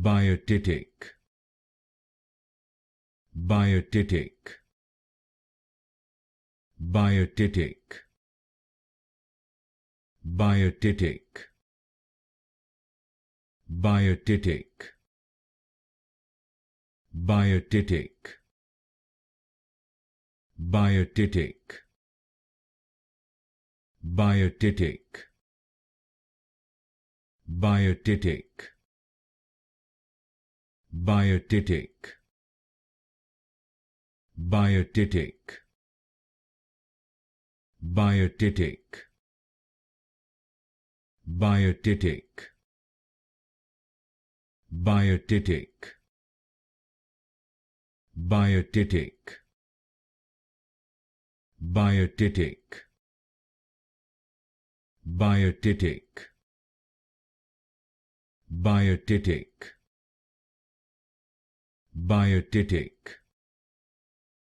Biotitic, Biotitic, Biotitic, Biotitic, Biotitic, Biotitic, Biotitic, Biotitic, Biotitic, Biotitic, Biotitic, Biotitic, Biotitic, Biotitic, Biotitic, Biotitic, Biotitic, Biotitic, Biotitic,